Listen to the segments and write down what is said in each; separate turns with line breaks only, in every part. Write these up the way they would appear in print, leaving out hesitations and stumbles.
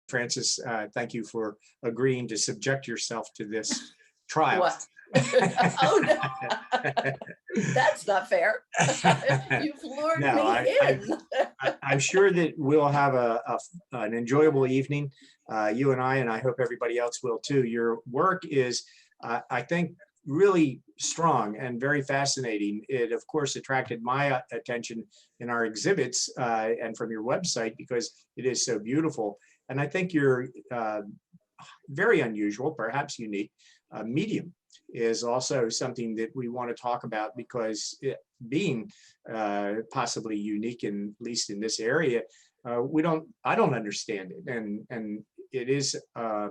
Frances, thank you for agreeing to subject yourself to this trial.
What? Oh, no. That's not fair. You've lured me in.
I'm sure that we'll have an enjoyable evening, you and I hope everybody else will too. Your work is, I think, really strong and very fascinating. It, of course, attracted my attention in our exhibits and from your website because it is so beautiful. And I think you're very unusual, perhaps unique. Medium is also something that we want to talk about because being possibly unique, at least in this area, I don't understand it, and it is a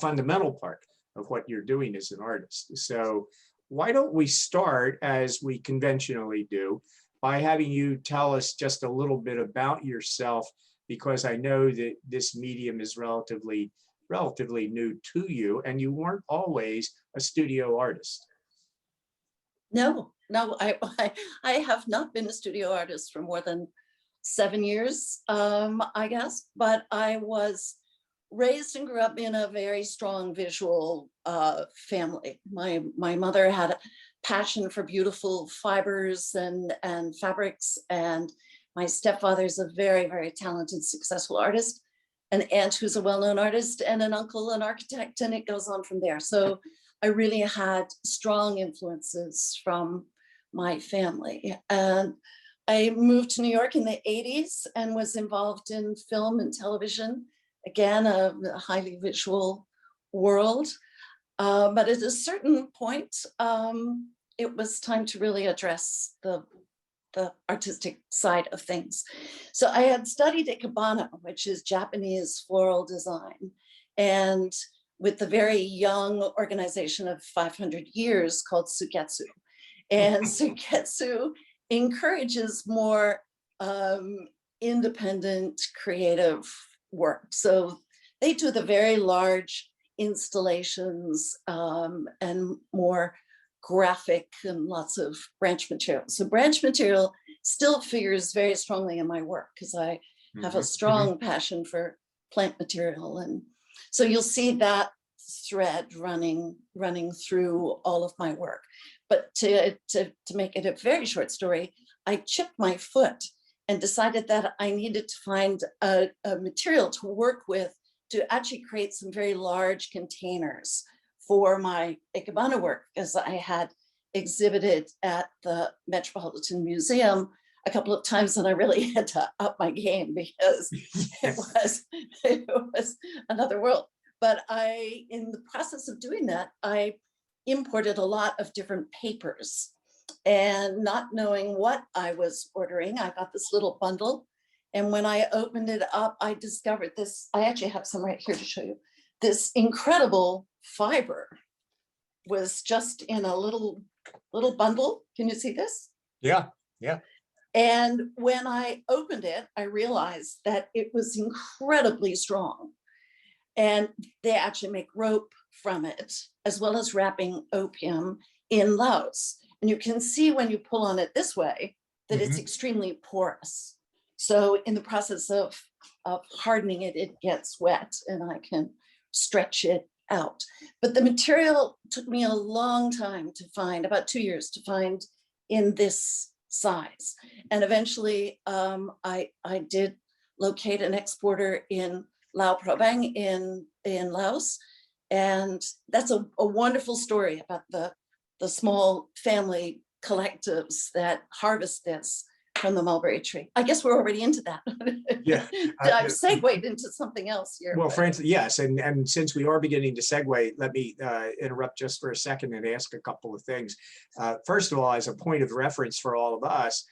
fundamental part of what you're doing as an artist. So why don't we start, as we conventionally do, by having you tell us just a little bit about yourself, because I know that this medium is relatively new to you, and you weren't always a studio artist.
No, I have not been a studio artist for more than 7 years, I guess, but I was raised and grew up in a very strong visual family. My mother had a passion for beautiful fibers and fabrics, and my stepfather's a very, very talented, successful artist, an aunt who's a well-known artist, and an uncle, an architect, and it goes on from there. So I really had strong influences from my family. And I moved to New York in the 80s and was involved in film and television, again, a highly visual world. But at a certain point, it was time to really address the artistic side of things. So I had studied ikebana, which is Japanese floral design, and with the very young organization of 500 years called Suketsu. And Suketsu encourages more independent creative work. So they do the very large installations and more graphic and lots of branch material. So branch material still figures very strongly in my work because I have a strong passion for plant material. And so you'll see that thread running through all of my work. But to make it a very short story, I chipped my foot and decided that I needed to find a material to work with to actually create some very large containers for my ikebana work, because I had exhibited at the Metropolitan Museum a couple of times, and I really had to up my game because it was another world. But in the process of doing that, I imported a lot of different papers, and not knowing what I was ordering, I got this little bundle. And when I opened it up, I discovered this. I actually have some right here to show you. This incredible fiber was just in a little bundle. Can you see this?
Yeah.
And when I opened it, I realized that it was incredibly strong. And they actually make rope from it, as well as wrapping opium in Laos. And you can see when you pull on it this way that it's extremely porous. So in the process of hardening it, it gets wet and I can stretch it out. But the material took me a long time to find, about 2 years to find in this size. And eventually I did locate an exporter in Lao Prabang in Laos. And that's a wonderful story about the small family collectives that harvest this from the mulberry tree. I guess we're already into that.
Yeah.
I've segued into something else here.
Well, Frances, yes. And since we are beginning to segue, let me interrupt just for a second and ask a couple of things. First of all, as a point of reference for all of us,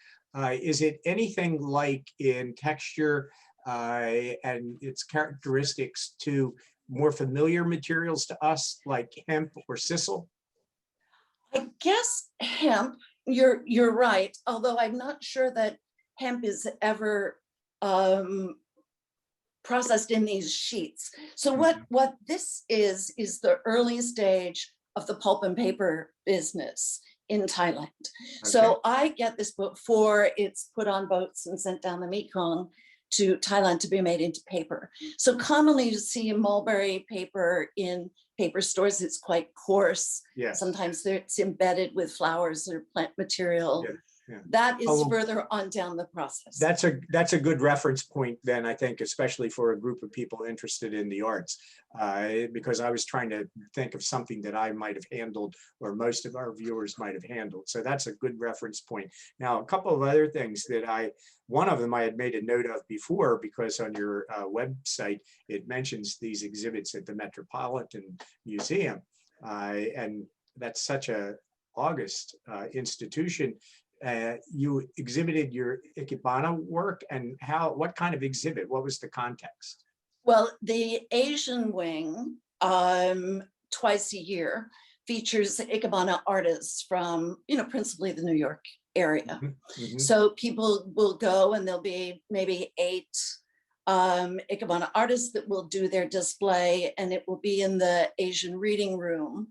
is it anything like in texture and its characteristics to more familiar materials to us, like hemp or sisal?
I guess hemp, you're right, although I'm not sure that hemp is ever processed in these sheets. So what this is the early stage of the pulp and paper business in Thailand. Okay. So I get this before it's put on boats and sent down the Mekong to Thailand to be made into paper. So commonly you see mulberry paper in paper stores. It's quite coarse.
Yes.
Sometimes it's embedded with flowers or plant material.
Yeah. Yeah.
That is
Oh,
further on down the process.
that's a good reference point then, I think, especially for a group of people interested in the arts, because I was trying to think of something that I might have handled or most of our viewers might have handled. So that's a good reference point. Now, a couple of other things that one of them I had made a note of before, because on your website, it mentions these exhibits at the Metropolitan Museum. And that's such a august institution. You exhibited your Ikebana work, and what kind of exhibit? What was the context?
Well, the Asian wing, twice a year, features Ikebana artists from, principally the New York area.
Mm-hmm.
So people will go, and there'll be maybe 8 Ikebana artists that will do their display, and it will be in the Asian reading room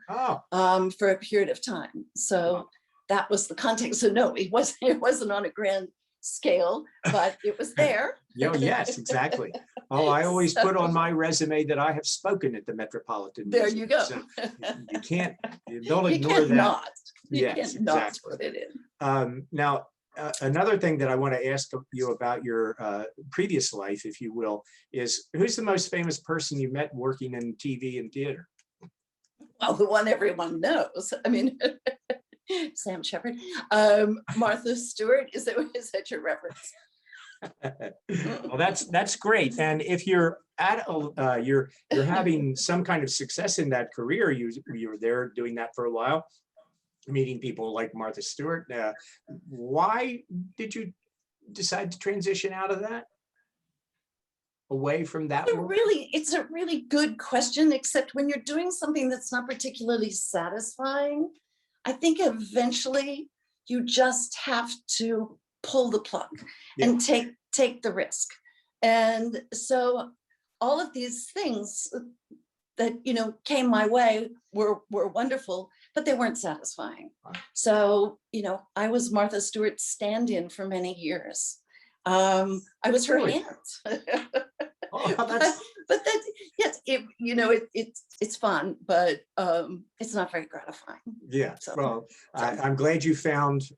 for a period of time. So that was the context. So no, it wasn't on a grand scale, but it was there.
Yes, exactly. Oh, I always put on my resume that I have spoken at the Metropolitan
There
Museum.
you go.
So don't ignore that.
You
Yes,
can't not
exactly.
put it in.
Now, another thing that I want to ask you about your previous life, if you will, is who's the most famous person you met working in TV and theater?
Well, the one everyone knows. I mean, Sam Shepard, Martha Stewart. Is that your reference?
Well, that's great. And if you're at you're having some kind of success in that career, you were there doing that for a while, meeting people like Martha Stewart. Why did you decide to transition out of that, away from that work?
It's a really good question, except when you're doing something that's not particularly satisfying, I think eventually you just have to pull the plug and take the risk. And so all of these things that came my way were wonderful, but they weren't satisfying. So I was Martha Stewart's stand-in for many years. I was her aunt. But that, yes, it's fun, but it's not very gratifying.
Yeah.
So,
well, I'm glad you found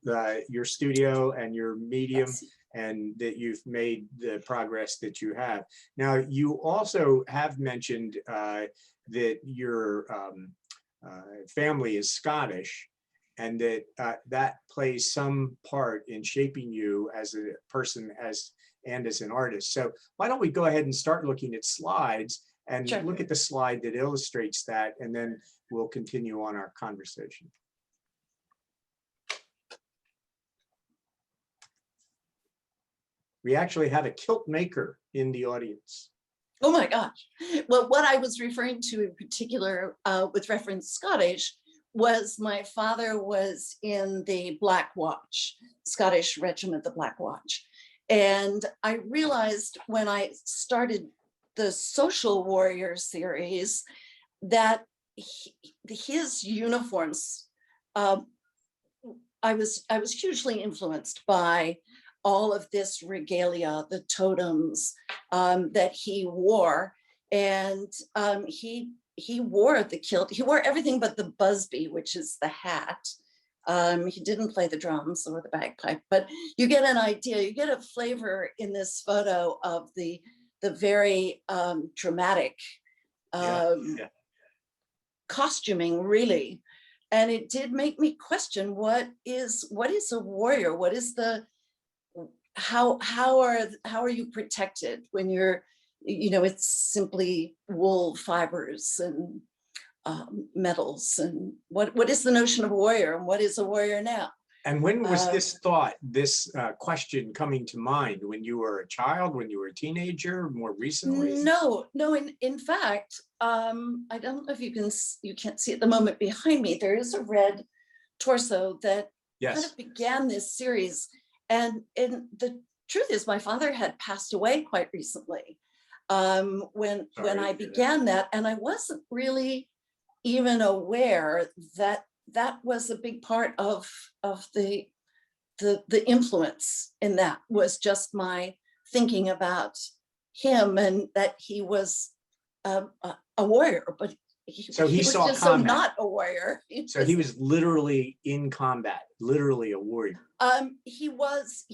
your studio and your medium, and that you've made the progress that you have. Now, you also have mentioned that your family is Scottish, and that that plays some part in shaping you as a person and as an artist. So why don't we go ahead and start looking at slides and look at the slide that illustrates that, and then we'll continue on our conversation. We actually have a kilt maker in the audience.
Oh my gosh. Well, what I was referring to in particular with reference Scottish was my father was in the Black Watch, Scottish Regiment, the Black Watch. And I realized when I started the Social Warrior series that his uniforms, I was hugely influenced by all of this regalia, the totems that he wore. And he wore the kilt. He wore everything but the busby, which is the hat. He didn't play the drums or the bagpipe, but you get an idea, you get a flavor in this photo of the very dramatic costuming, really. And it did make me question what is a warrior? What is how are you protected when you're, it's simply wool fibers and metals, and what is the notion of a warrior, and what is a warrior now?
And when was this question coming to mind? When you were a child, when you were a teenager, more recently?
No. In fact, I don't know if you can't see at the moment behind me. There is a red torso that kind of began this series, and the truth is, my father had passed away quite recently when I began that, and I wasn't really even aware that was a big part of the influence in that was just my thinking about him and that he was a warrior, but
So he
was
saw
just so
combat.
not a warrior.
So he was literally in combat, literally a warrior.
He was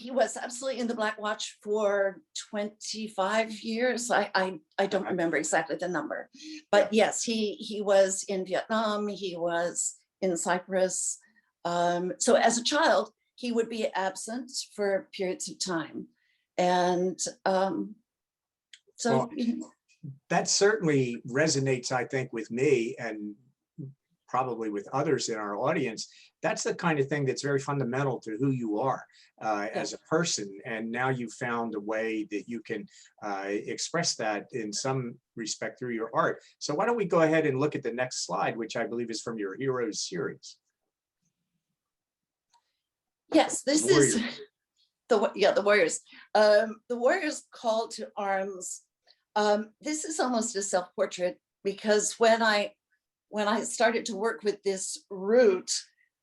absolutely in the Black Watch for 25 years. I don't remember exactly the number, but yes, he was in Vietnam. He was in Cyprus. So as a child, he would be absent for periods of time, and so.
Well, that certainly resonates, I think, with me and probably with others in our audience. That's the kind of thing that's very fundamental to who you are as a person. And now you've found a way that you can express that in some respect through your art. So why don't we go ahead and look at the next slide, which I believe is from your Heroes series.
Yes, this is the Warriors. The Warriors Call to Arms. This is almost a self-portrait, because when I started to work with this route,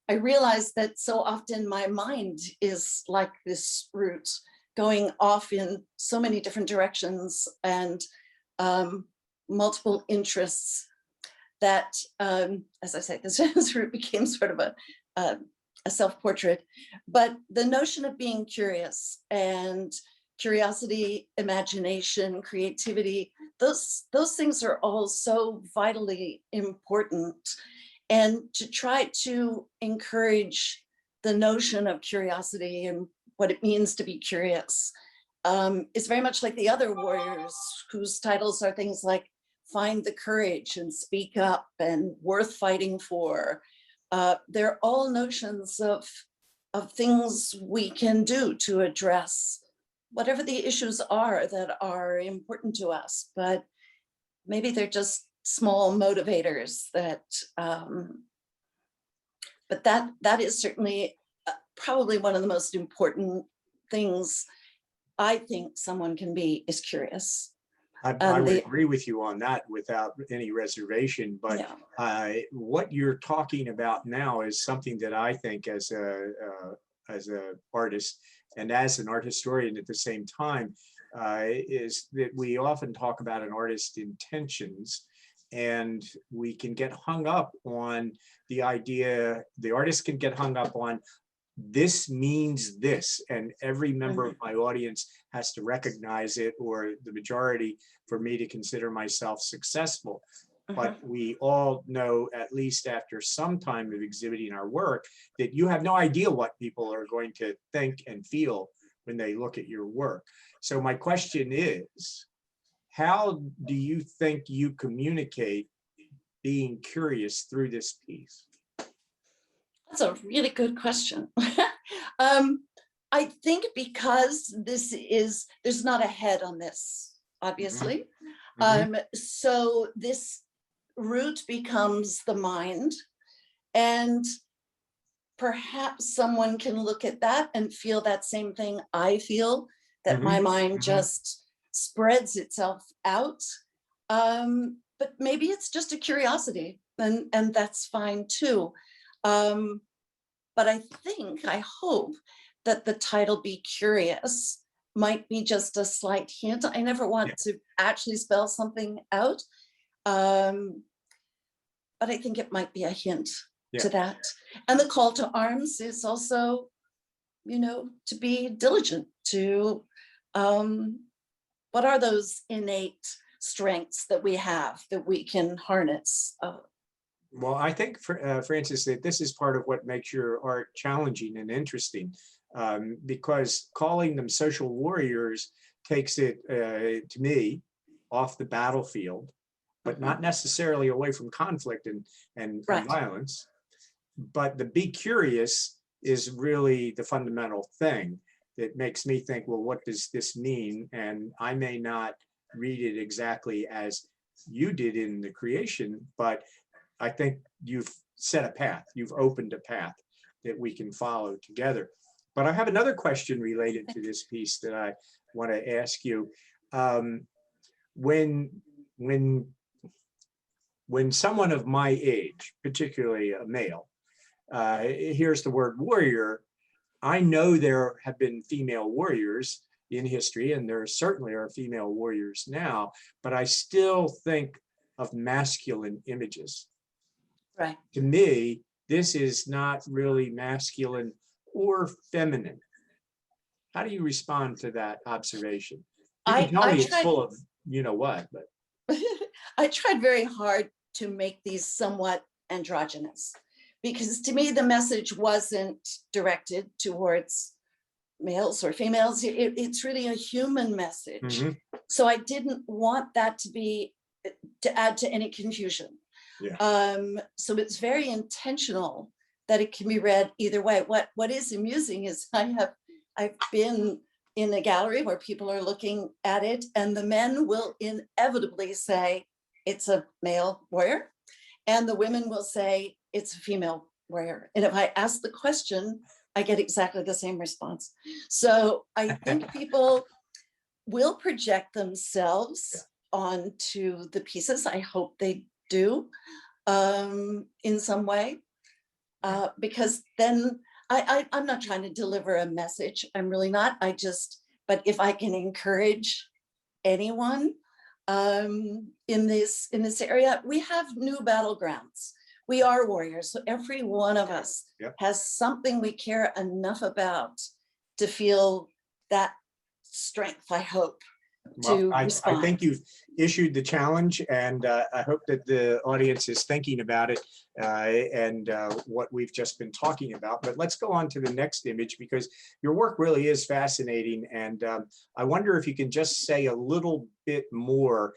I realized that so often my mind is like this route, going off in so many different directions and multiple interests, that, as I say, this route became sort of a self-portrait. But the notion of being curious and curiosity, imagination, creativity, those things are all so vitally important. And to try to encourage the notion of curiosity and what it means to be curious is very much like the other warriors, whose titles are things like Find the Courage and Speak Up and Worth Fighting For. They're all notions of things we can do to address whatever the issues are that are important to us, but maybe they're just small motivators that, but that is certainly probably one of the most important things I think someone can be, is curious.
I would agree with you on that without any reservation, but what you're talking about now is something that I think as a artist and as an art historian at the same time, is that we often talk about an artist's intentions, and we can get hung up on the idea, the artist can get hung up on, this means this, and every member of my audience has to recognize it, or the majority, for me to consider myself successful. But we all know, at least after some time of exhibiting our work, that you have no idea what people are going to think and feel when they look at your work. So my question is, how do you think you communicate being curious through this piece?
That's a really good question. I think because there's not a head on this, obviously. So this root becomes the mind, and perhaps someone can look at that and feel that same thing I feel, that my mind just spreads itself out. But maybe it's just a curiosity, and that's fine too. But I hope that the title Be Curious might be just a slight hint. I never want to actually spell something out. But I think it might be a hint to that. And the call to arms is also, to be diligent, to, what are those innate strengths that we have that we can harness?
Well, I think, Frances, that this is part of what makes your art challenging and interesting, because calling them social warriors takes it, to me, off the battlefield, but not necessarily away from conflict and violence. But the be curious is really the fundamental thing that makes me think, well, what does this mean? And I may not read it exactly as you did in the creation, but I think you've set a path, you've opened a path that we can follow together. But I have another question related to this piece that I want to ask you. When someone of my age, particularly a male, hears the word warrior, I know there have been female warriors, in history, and there certainly are female warriors now, but I still think of masculine images.
Right.
To me, this is not really masculine or feminine. How do you respond to that observation? You can tell me it's full of you know what, but
I tried very hard to make these somewhat androgynous, because to me the message wasn't directed towards males or females. It's really a human message. So I didn't want that to add to any confusion.
Yeah.
So it's very intentional that it can be read either way. What is amusing is I've been in a gallery where people are looking at it, and the men will inevitably say it's a male warrior, and the women will say it's a female warrior. And if I ask the question, I get exactly the same response. So I think people will project themselves onto the pieces. I hope they do in some way, because then I'm not trying to deliver a message. I'm really not. But if I can encourage anyone in this area, we have new battlegrounds. We are warriors. So every one of us has something we care enough about to feel that strength, I hope.
Well, I think you've issued the challenge, and I hope that the audience is thinking about it and what we've just been talking about. But let's go on to the next image, because your work really is fascinating. And I wonder if you can just say a little bit more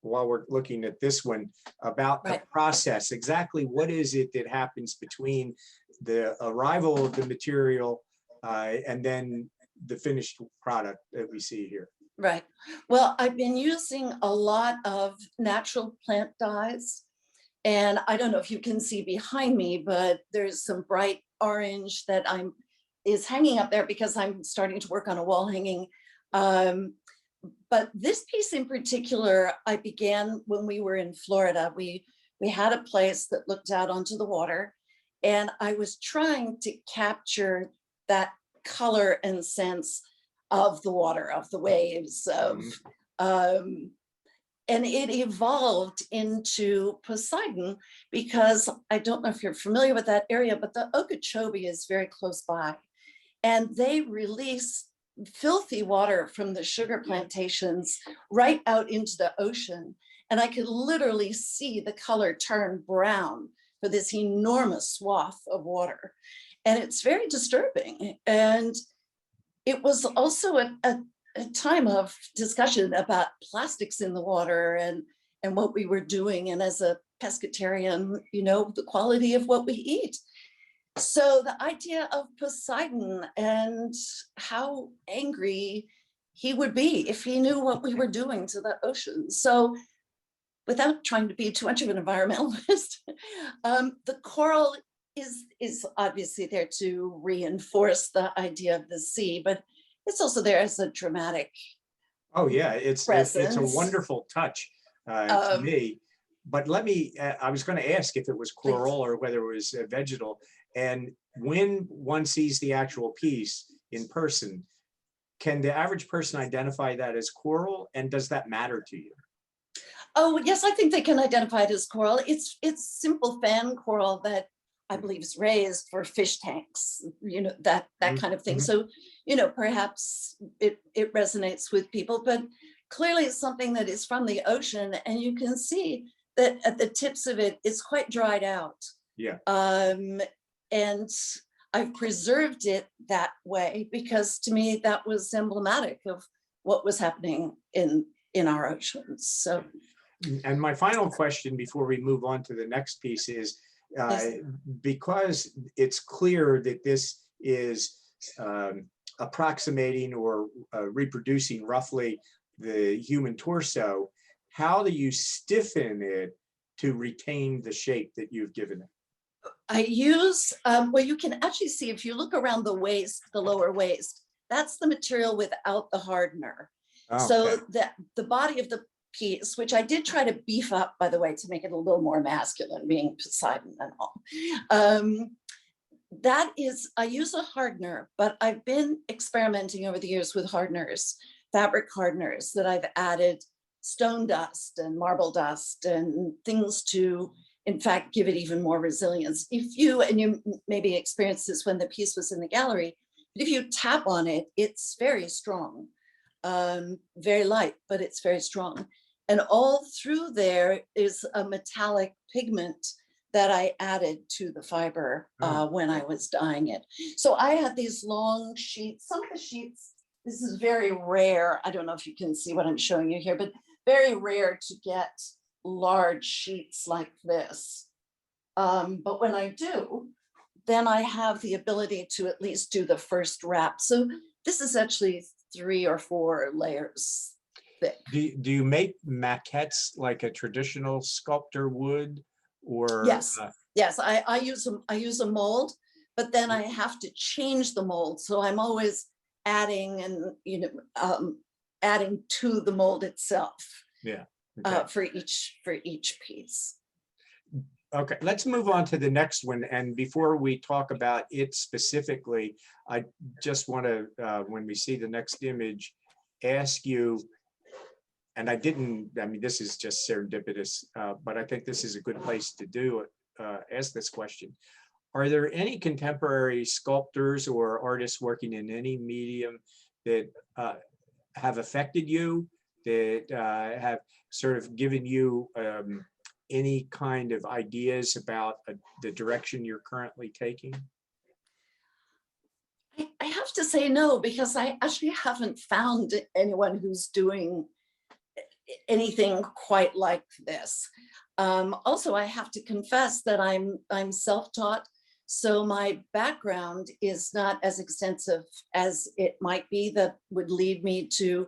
while we're looking at this one about the process. Exactly what is it that happens between the arrival of the material and then the finished product that we see here?
Right. Well, I've been using a lot of natural plant dyes, and I don't know if you can see behind me, but there's some bright orange that is hanging up there because I'm starting to work on a wall hanging. But this piece in particular, I began when we were in Florida. We had a place that looked out onto the water, and I was trying to capture that color and sense of the water, of the waves, and it evolved into Poseidon, because I don't know if you're familiar with that area, but the Okeechobee is very close by, and they release filthy water from the sugar plantations right out into the ocean. And I could literally see the color turn brown for this enormous swath of water. And it's very disturbing. And it was also a time of discussion about plastics in the water and what we were doing. And as a pescatarian, the quality of what we eat. So the idea of Poseidon and how angry he would be if he knew what we were doing to the ocean. So without trying to be too much of an environmentalist, the coral is obviously there to reinforce the idea of the sea, but it's also there as a dramatic
it's a wonderful touch to me. But I was going to ask if it was coral or whether it was vegetal. And when one sees the actual piece in person, can the average person identify that as coral? And does that matter to you?
Oh, yes, I think they can identify it as coral. It's simple fan coral that I believe is raised for fish tanks, that kind of thing. So, perhaps it resonates with people, but clearly it's something that is from the ocean, and you can see that at the tips of it, it's quite dried out.
Yeah.
And I've preserved it that way because to me that was emblematic of what was happening in our oceans. So.
And my final question before we move on to the next piece is, because it's clear that this is approximating or reproducing roughly the human torso, how do you stiffen it to retain the shape that you've given it?
I use, well, you can actually see if you look around the waist, the lower waist, that's the material without the hardener.
Oh,
so
okay.
the body of the piece, which I did try to beef up, by the way, to make it a little more masculine, being Poseidon and all. that is, I use a hardener, but I've been experimenting over the years with hardeners, fabric hardeners that I've added stone dust and marble dust and things to, in fact, give it even more resilience. If you, and you maybe experienced this when the piece was in the gallery, but if you tap on it, it's very strong, very light, but it's very strong. And all through there is a metallic pigment that I added to the fiber when I was dyeing it. So I had these long sheets, some of the sheets, this is very rare. I don't know if you can see what I'm showing you here, but very rare to get large sheets like this. But when I do, then I have the ability to at least do the first wrap. So this is actually 3 or 4 layers thick.
Do you make maquettes like a traditional sculptor would? Or
yes, yes, I use a mold, but then I have to change the mold. So I'm always adding and adding to the mold itself.
Yeah.
Okay. For each piece.
Okay, let's move on to the next one. And before we talk about it specifically, I just want to, when we see the next image, ask you. And I mean, this is just serendipitous, but I think this is a good place to do it, ask this question. Are there any contemporary sculptors or artists working in any medium that have affected you, that have sort of given you any kind of ideas about the direction you're currently taking?
I have to say no, because I actually haven't found anyone who's doing anything quite like this. Also, I have to confess that I'm self-taught, so my background is not as extensive as it might be that would lead me to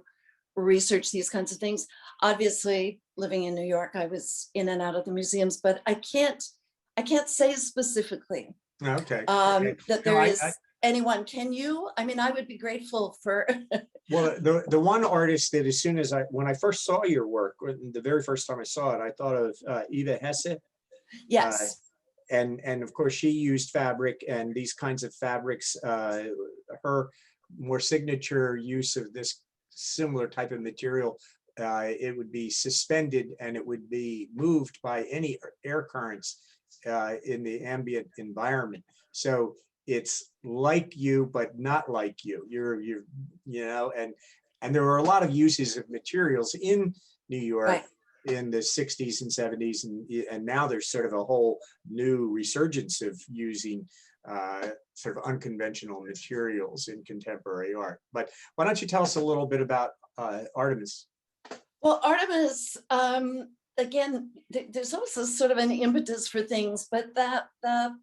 research these kinds of things. Obviously, living in New York, I was in and out of the museums, but I can't say specifically
Okay.
that there is anyone. Can you? I mean, I would be grateful for.
Well, the one artist that as soon as when I first saw your work, the very first time I saw it, I thought of Eva Hesse.
Yes.
And of course she used fabric and these kinds of fabrics. Her more signature use of this similar type of material, it would be suspended and it would be moved by any air currents in the ambient environment. So it's like you, but not like you. You're you know, and there were a lot of uses of materials in New York. Right. In the 60s and 70s, and now there's sort of a whole new resurgence of using sort of unconventional materials in contemporary art. But why don't you tell us a little bit about Artemis?
Well, Artemis, again, there's also sort of an impetus for things, but that the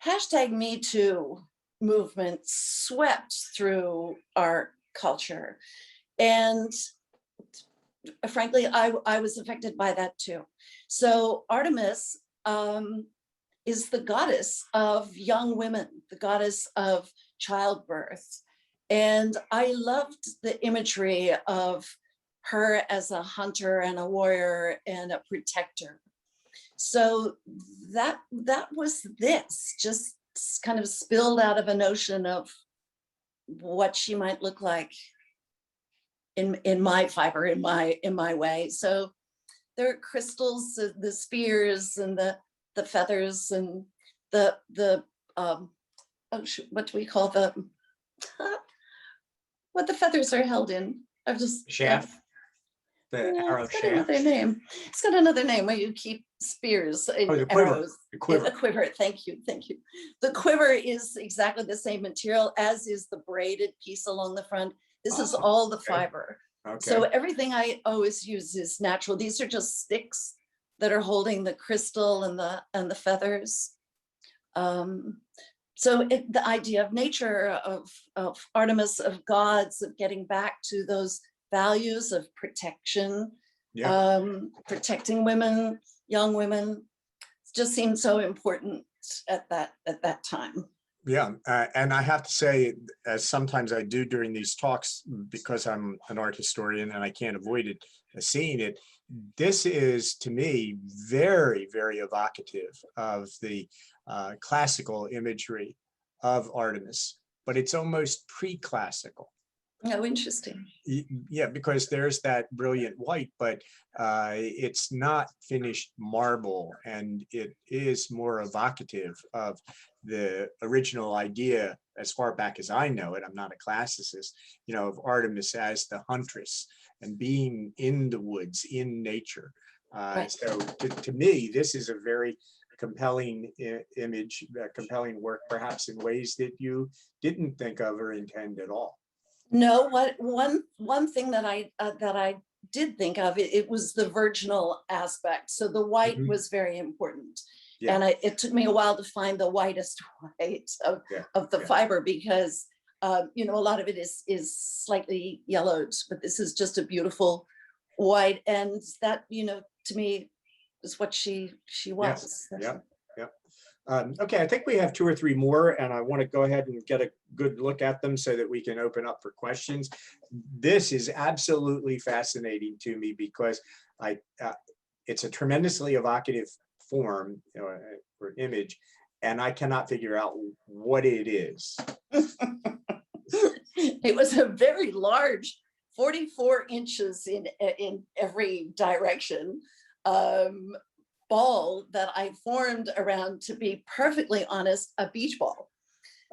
#MeToo movement swept through our culture. And frankly, I was affected by that too. So Artemis is the goddess of young women, the goddess of childbirth. And I loved the imagery of her as a hunter and a warrior and a protector. So that was this, just kind of spilled out of a notion of what she might look like in my fiber, in my way. So there are crystals, the spears and the feathers and the what do we call what the feathers are held in? I've just
shaft. The arrow shaft.
Another name. It's got another name where you keep spears and
the
arrows.
Quiver.
The quiver. Thank you. The quiver is exactly the same material as is the braided piece along the front. This is all the fiber. Okay. So everything I always use is natural. These are just sticks that are holding the crystal and the feathers. So the idea of nature, of Artemis, of gods, of getting back to those values of protection, protecting women, young women, just seemed so important at that time.
Yeah, and I have to say, as sometimes I do during these talks, because I'm an art historian and I can't avoid it, seeing it, this is to me very, very evocative of the classical imagery of Artemis, but it's almost pre-classical.
Oh, interesting.
Yeah, because there's that brilliant white, but it's not finished marble, and it is more evocative of the original idea, as far back as I know it. I'm not a classicist, of Artemis as the huntress and being in the woods, in nature.
Right.
So to me, this is a very compelling image, compelling work, perhaps in ways that you didn't think of or intend at all.
No, one thing that I did think of, it was the virginal aspect. So the white
Mhm.
was very important.
Yeah.
And it took me a while to find the whitest white of the fiber, because a lot of it is slightly yellowed, but this is just a beautiful white. And that, to me, is what she was.
Yeah. Okay, I think we have 2 or 3 more, and I want to go ahead and get a good look at them so that we can open up for questions. This is absolutely fascinating to me because it's a tremendously evocative form, or image, and I cannot figure out what it is.
It was a very large, 44 inches in every direction, ball that I formed around, to be perfectly honest, a beach ball.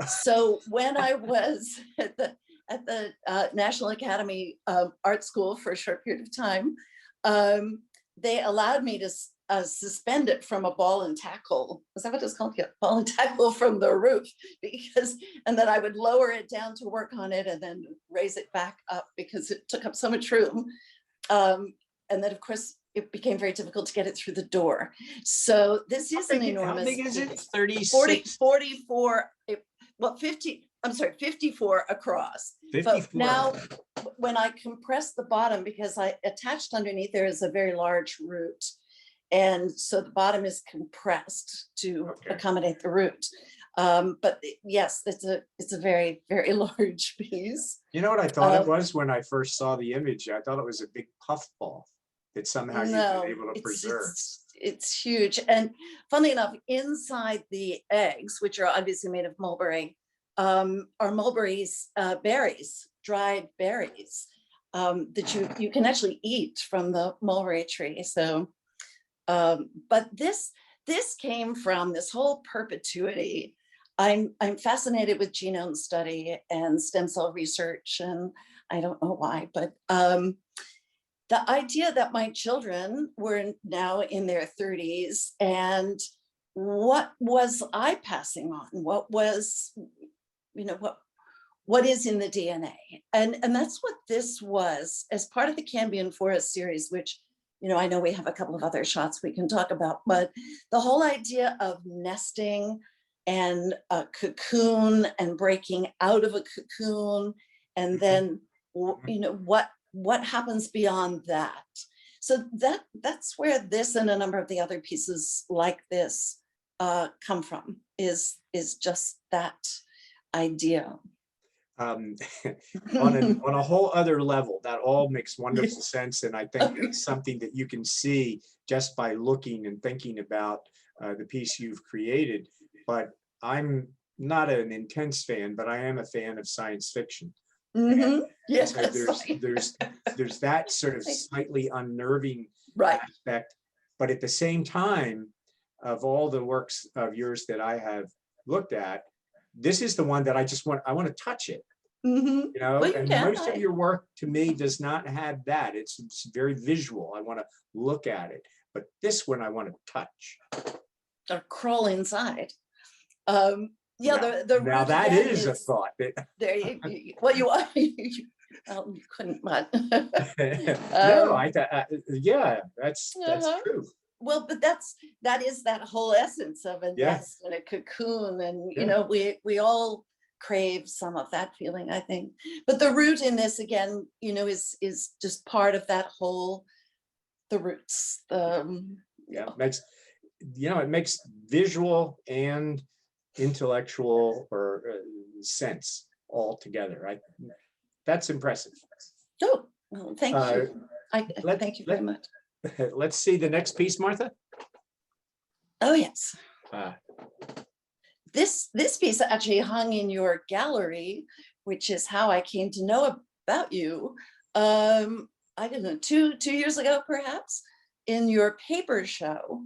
So when I was at the National Academy Art School for a short period of time, they allowed me to suspend it from a ball and tackle. Is that what it's called? Yeah, ball and tackle from the roof, and then I would lower it down to work on it and then raise it back up because it took up so much room. And then, of course, it became very difficult to get it through the door. So this is an enormous.
How big is it?
44, 54 across.
54.
But now, when I compress the bottom, because I attached underneath, there is a very large root. And so the bottom is compressed to accommodate the root. But yes, it's a very, very large piece.
You know what I thought it was when I first saw the image? I thought it was a big puffball that somehow you've been able to preserve.
It's huge. And funnily enough, inside the eggs, which are obviously made of mulberry, are mulberries, berries, dried berries, that you can actually eat from the mulberry tree. So, but this came from this whole perpetuity. I'm fascinated with genome study and stem cell research, and I don't know why, but the idea that my children were now in their 30s, and what was I passing on? What was, what is in the DNA? And that's what this was, as part of the Cambion Forest series, which, I know we have a couple of other shots we can talk about, but the whole idea of nesting and a cocoon and breaking out of a cocoon, and then, what happens beyond that. So that's where this and a number of the other pieces like this come from, is just that idea.
On a whole other level, that all makes wonderful sense, and I think it's something that you can see just by looking and thinking about the piece you've created. But I'm not an intense fan, but I am a fan of science fiction.
Yes.
So there's that sort of slightly unnerving aspect, but at the same time, of all the works of yours that I have looked at, this is the one that I want to touch it. And most of your work to me does not have that. It's very visual. I want to look at it, but this one I want to touch.
Or crawl inside.
Now that is a thought.
There you are. You couldn't, but
no, that's true.
Well, but that is that whole essence of a nest and a cocoon, and we all crave some of that feeling, I think. But the root in this, again, is just part of that whole, the roots.
It makes visual and intellectual or sense all together. That's impressive.
Oh, well, thank you. Thank you very much.
Let's see the next piece, Martha.
Oh, yes. this piece actually hung in your gallery, which is how I came to know about you. I don't know, two years ago, perhaps, in your paper show.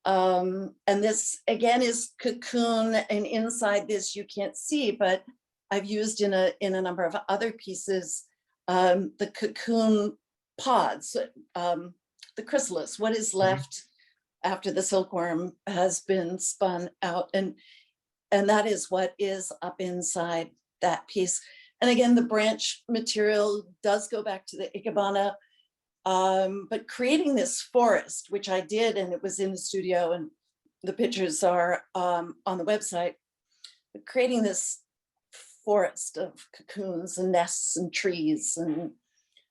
And this again is cocoon, and inside this you can't see, but I've used in a number of other pieces, the cocoon pods, the chrysalis, what is left after the silkworm has been spun out, and that is what is up inside that piece. And again, the branch material does go back to the ikebana, but creating this forest, which I did, and it was in the studio, and the pictures are on the website, but creating this forest of cocoons and nests and trees, and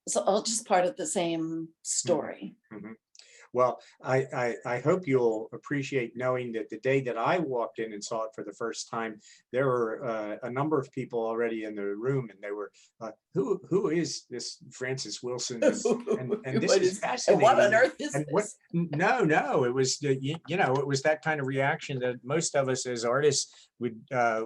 it's all just part of the same story.
Mm-hmm. Well, I hope you'll appreciate knowing that the day that I walked in and saw it for the first time, there were a number of people already in the room, and they were, who is this Frances Wilson? And this is fascinating.
And what on earth is this?
No, it was, it was that kind of reaction that most of us as artists would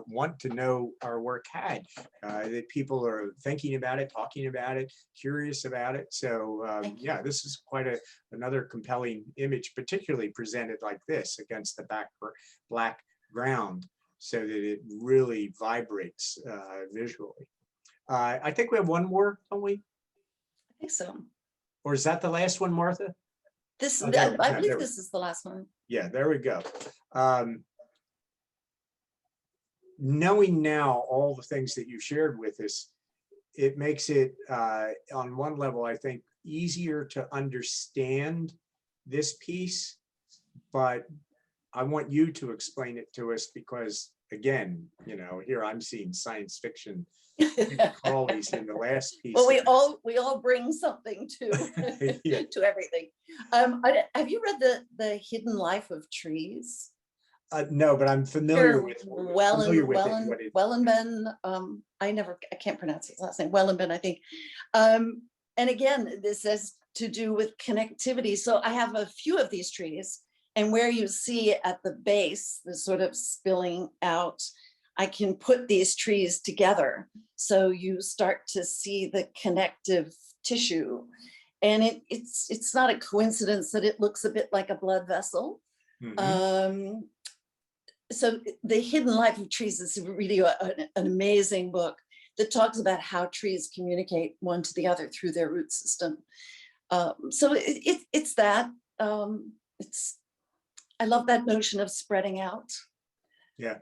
want to know our work had, that people are thinking about it, talking about it, curious about it. So yeah, this is quite another compelling image, particularly presented like this against the black ground, so that it really vibrates visually. I think we have one more, don't we?
I think so.
Or is that the last one, Martha?
This,
Oh,
I believe this is the last one.
Yeah, there we go. Knowing now all the things that you've shared with us, it makes it, on one level, I think, easier to understand this piece, but I want you to explain it to us, because again, here I'm seeing science fiction qualities in the last piece.
Well, we all bring something to
Yeah.
to everything. Have you read the Hidden Life of Trees?
No, but I'm familiar with it.
Wellenben. I can't pronounce his last name. Wellenben, I think. And again, this has to do with connectivity. So I have a few of these trees, and where you see at the base, the sort of spilling out, I can put these trees together. So you start to see the connective tissue. And it's not a coincidence that it looks a bit like a blood vessel. Mm-hmm. So The Hidden Life of Trees is really an amazing book that talks about how trees communicate one to the other through their root system. So it's that. I love that notion of spreading out.
Yeah.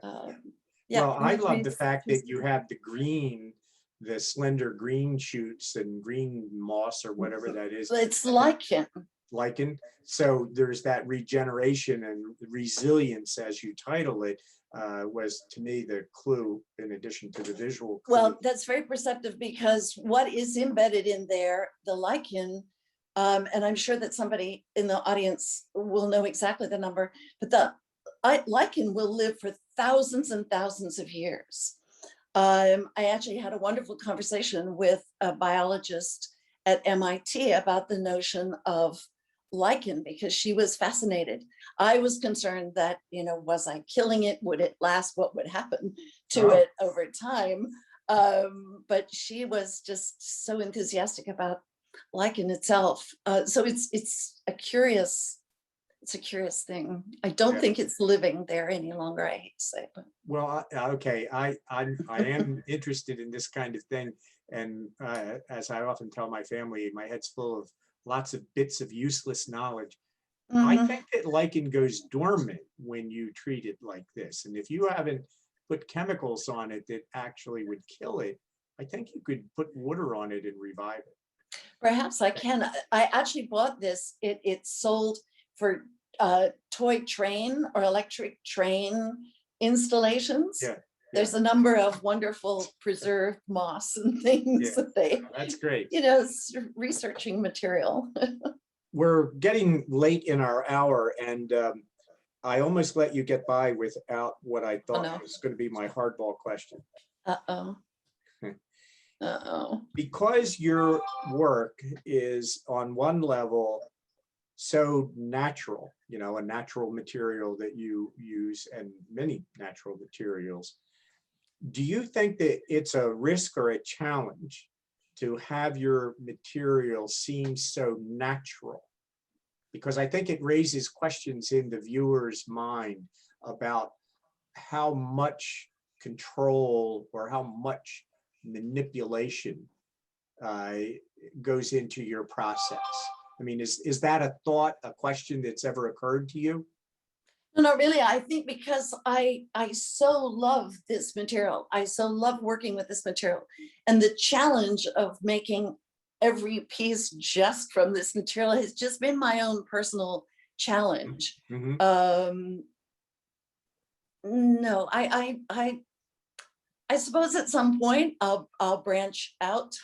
Yeah.
Well, I love the fact that you have the slender green shoots and green moss or whatever that is.
It's lichen.
Lichen. So there's that regeneration and resilience, as you title it, was to me the clue, in addition to the visual clue.
Well, that's very perceptive, because what is embedded in there, the lichen, and I'm sure that somebody in the audience will know exactly the number, but the lichen will live for thousands and thousands of years. I actually had a wonderful conversation with a biologist at MIT about the notion of lichen, because she was fascinated. I was concerned that, was I killing it? Would it last? What would happen to it over time? But she was just so enthusiastic about lichen itself. So it's a curious thing. I don't think it's living there any longer, I hate to say, but.
Well, okay, I am interested in this kind of thing, and as I often tell my family, my head's full of lots of bits of useless knowledge. Mm-hmm. I think that lichen goes dormant when you treat it like this, and if you haven't put chemicals on it that actually would kill it, I think you could put water on it and revive it.
Perhaps I can. I actually bought this. It's sold for toy train or electric train installations. Yeah. There's a number of wonderful preserved moss and things that
that's great.
Researching material.
We're getting late in our hour, and I almost let you get by without what I thought was going to be my hardball question. Because your work is on one level so natural, you know, a natural material that you use and many natural materials. Do you think that it's a risk or a challenge to have your material seem so natural? Because I think it raises questions in the viewer's mind about how much control or how much manipulation goes into your process. I mean, is that a thought, a question that's ever occurred to you?
No, not really. I think because I so love this material. I so love working with this material, and the challenge of making every piece just from this material has just been my own personal challenge.
Mm-hmm.
No, I suppose at some point I'll branch out.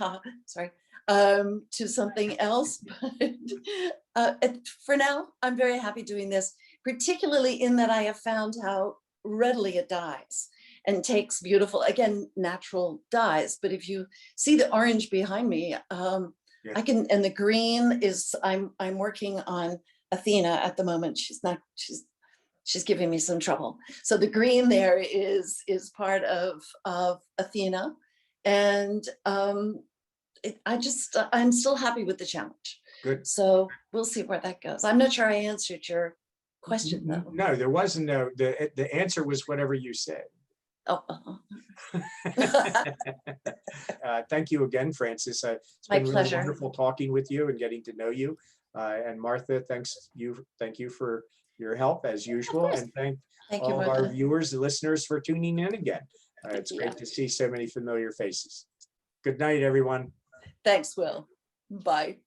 Sorry, to something else. But for now, I'm very happy doing this, particularly in that I have found how readily it dyes and takes beautiful, again, natural dyes. But if you see the orange behind me,
Yeah.
I can, and the green is, I'm working on Athena at the moment. She's giving me some trouble. So the green there is part of Athena. And I'm still happy with the challenge.
Good.
So we'll see where that goes. I'm not sure I answered your question though.
No, there wasn't. No, the answer was whatever you said.
Oh.
Thank you again, Frances. It's
My
been really
pleasure.
wonderful talking with you and getting to know you. And Martha, thank you for your help as usual. And thank
you,
all of our
Martha.
viewers and listeners for tuning in again. It's
Yeah.
great to see so many familiar faces. Good night, everyone.
Thanks, Wil. Bye.